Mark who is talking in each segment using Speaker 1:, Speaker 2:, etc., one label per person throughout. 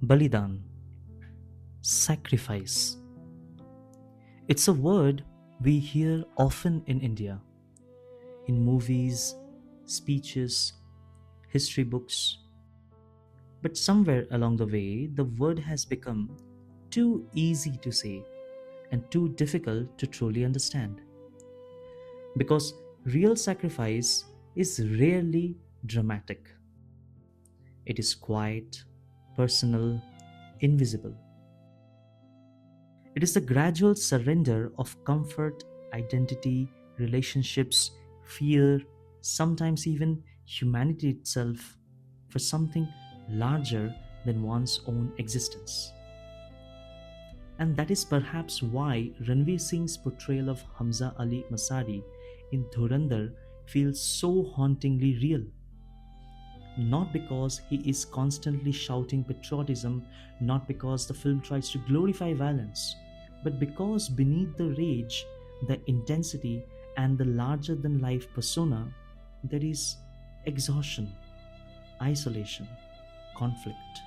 Speaker 1: Balidaan, sacrifice. It's a word we hear often in India, in movies, speeches, history books. But somewhere along the way, the word has become too easy to say and too difficult to truly understand. Because real sacrifice is rarely dramatic, it is quiet, personal, invisible. It is the gradual surrender of comfort, identity, relationships, fear, sometimes even humanity itself for something larger than one's own existence. And that is perhaps why Ranveer Singh's portrayal of Hamza Ali Masari in Dhurandhar feels so hauntingly real. Not because he is constantly shouting patriotism, not because the film tries to glorify violence, but because beneath the rage, the intensity, and the larger than life persona, there is exhaustion, isolation, conflict.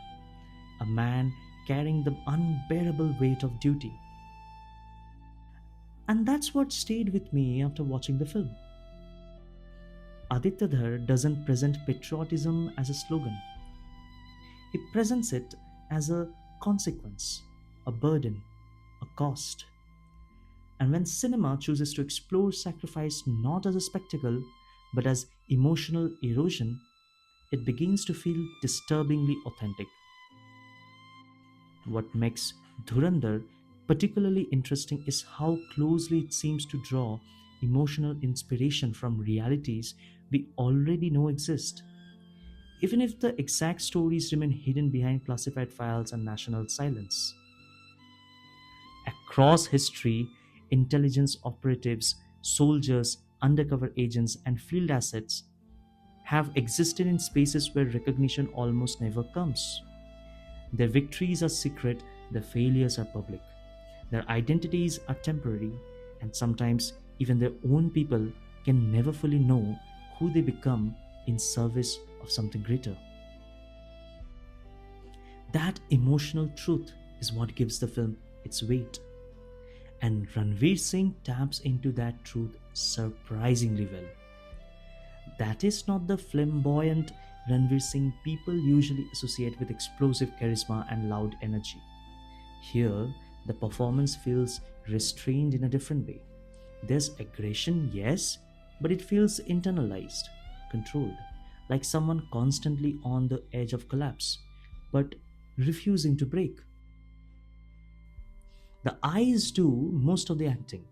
Speaker 1: A man carrying the unbearable weight of duty. And that's what stayed with me after watching the film. Aditya Dhar doesn't present patriotism as a slogan. He presents it as a consequence, a burden, a cost. And when cinema chooses to explore sacrifice not as a spectacle but as emotional erosion, it begins to feel disturbingly authentic. What makes Dhurandhar particularly interesting is how closely it seems to draw emotional inspiration from realities we already know exist, even if the exact stories remain hidden behind classified files and national silence. Across history, intelligence operatives, soldiers, undercover agents, and field assets have existed in spaces where recognition almost never comes. Their victories are secret, their failures are public, their identities are temporary, and sometimes even their own people can never fully know who they become in service of something greater. That emotional truth is what gives the film its weight. And Ranveer Singh taps into that truth surprisingly well. That is not the flamboyant Ranveer Singh people usually associate with explosive charisma and loud energy. Here, the performance feels restrained in a different way. There's aggression, yes, but it feels internalized, controlled, like someone constantly on the edge of collapse, but refusing to break. The eyes do most of the acting.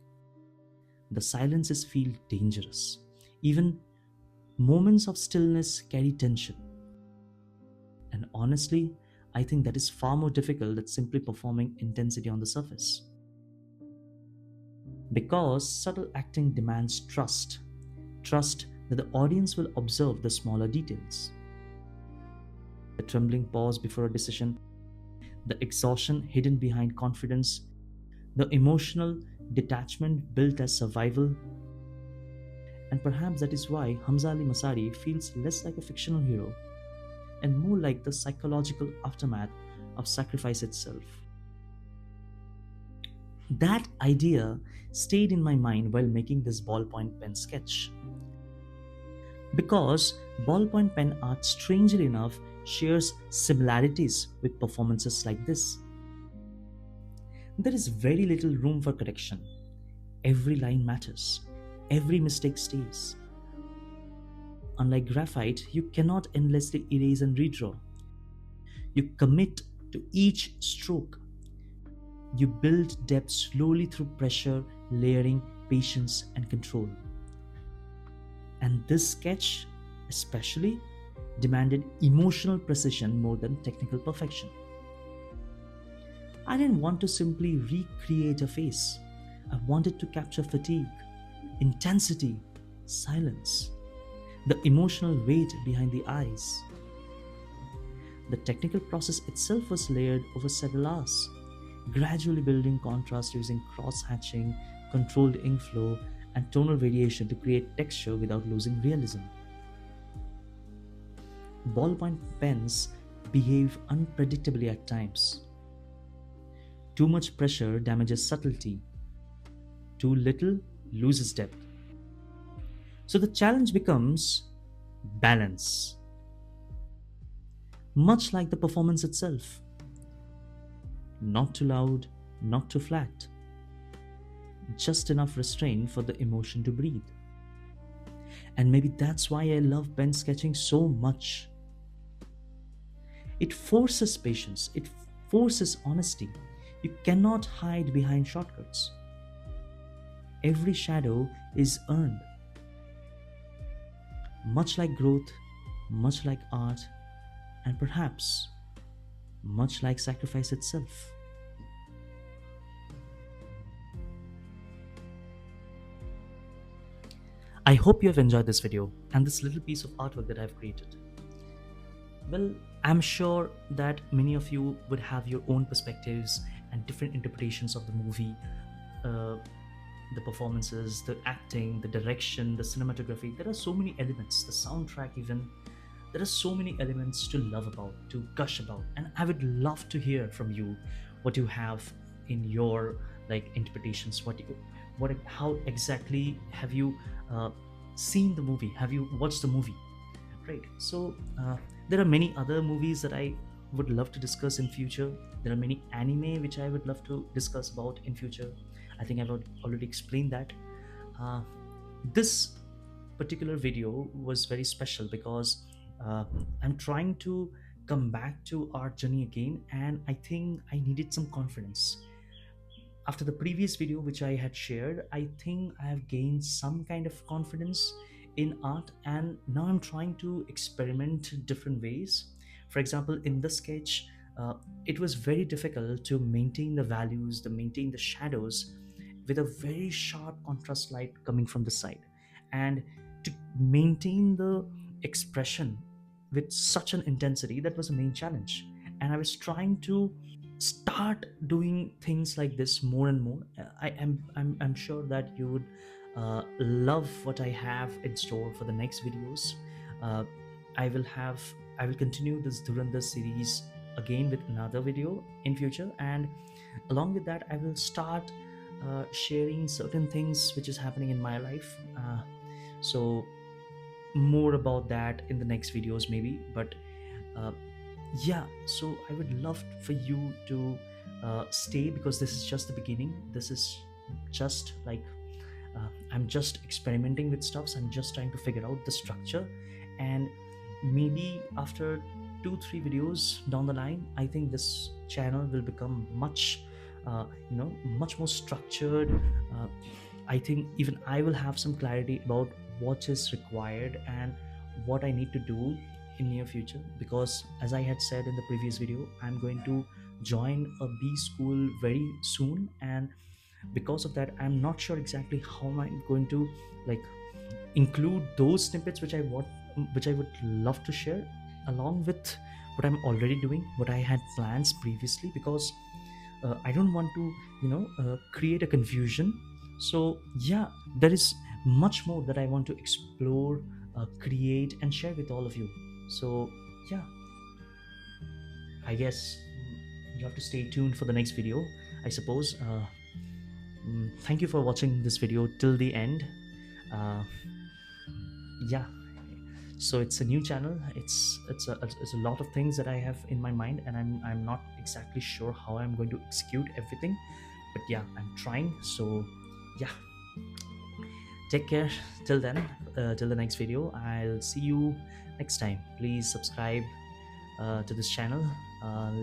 Speaker 1: The silences feel dangerous. Even moments of stillness carry tension. And honestly, I think that is far more difficult than simply performing intensity on the surface. Because subtle acting demands trust. Trust that the audience will observe the smaller details. The trembling pause before a decision, the exhaustion hidden behind confidence, the emotional detachment built as survival. And perhaps that is why Hamza Ali Masari feels less like a fictional hero and more like the psychological aftermath of sacrifice itself. That idea stayed in my mind while making this ballpoint pen sketch. Because ballpoint pen art, strangely enough, shares similarities with performances like this. There is very little room for correction. Every line matters, every mistake stays. Unlike graphite, you cannot endlessly erase and redraw. You commit to each stroke. You build depth slowly through pressure, layering, patience, and control. And this sketch, especially, demanded emotional precision more than technical perfection. I didn't want to simply recreate a face. I wanted to capture fatigue, intensity, silence, the emotional weight behind the eyes. The technical process itself was layered over several hours, gradually building contrast using cross hatching, controlled ink flow, and tonal variation to create texture without losing realism. Ballpoint pens behave unpredictably at times. Too much pressure damages subtlety, too little loses depth. So the challenge becomes balance, much like the performance itself. Not too loud, not too flat, just enough restraint for the emotion to breathe. And maybe that's why I love pen sketching so much. It forces patience, it forces honesty. You cannot hide behind shortcuts. Every shadow is earned. Much like growth, much like art, and perhaps much like sacrifice itself. I hope you have enjoyed this video and this little piece of artwork that I've created. Well, I'm sure that many of you would have your own perspectives and different interpretations of the movie, uh, the performances, the acting, the direction, the cinematography. There are so many elements, the soundtrack, even. There are so many elements to love about, to gush about, and I would love to hear from you what you have in your like interpretations. How exactly have you seen the movie? Have you watched the movie? Right. So there are many other movies that I would love to discuss in future. There are many anime which I would love to discuss about in future. I think I've already explained that. Uh, this particular video was very special because uh, I'm trying to come back to art journey again, and I think I needed some confidence. After the previous video which I had shared, I think I have gained some kind of confidence in art, and now I'm trying to experiment different ways. For example, in the sketch, it was very difficult to maintain the values, to maintain the shadows with a very sharp contrast light coming from the side, and to maintain the expression with such an intensity. That was the main challenge, and I was trying to start doing things like this more and more. I'm sure that you would love what I have in store for the next videos. uh, i will have I will continue this Dhurandhar series again with another video in future, and along with that I will start sharing certain things which is happening in my life. So more about that in the next videos maybe, but uh, yeah, so I would love for you to stay, because this is just the beginning. This is just like I'm just experimenting with stuffs. I'm just trying to figure out the structure, and maybe after 2 3 videos down the line, I think this channel will become much much more structured. uh, I think even I will have some clarity about what is required and what I need to do in near future, because as I had said in the previous video, I'm going to join a B school very soon, and because of that I'm not sure exactly how am I going to like include those snippets which I would love to share along with what I'm already doing, what I had plans previously, because I don't want to create a confusion. So yeah, there is much more that I want to explore, create and share with all of you. So yeah, I guess you have to stay tuned for the next video, I suppose. Thank you for watching this video till the end. uh, yeah, so it's a new channel. It's a lot of things that I have in my mind, and I'm not exactly sure how I'm going to execute everything, but yeah, I'm trying. So yeah, take care till then. Till the next video, I'll see you next time. Please subscribe to this channel.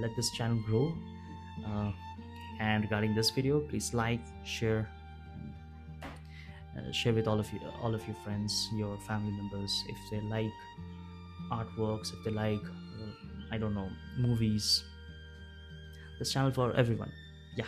Speaker 1: Let this channel grow. uh, and regarding this video, please like, share, share with all of your friends, your family members, if they like artworks, if they like I don't know, movies. This channel for everyone. Yeah.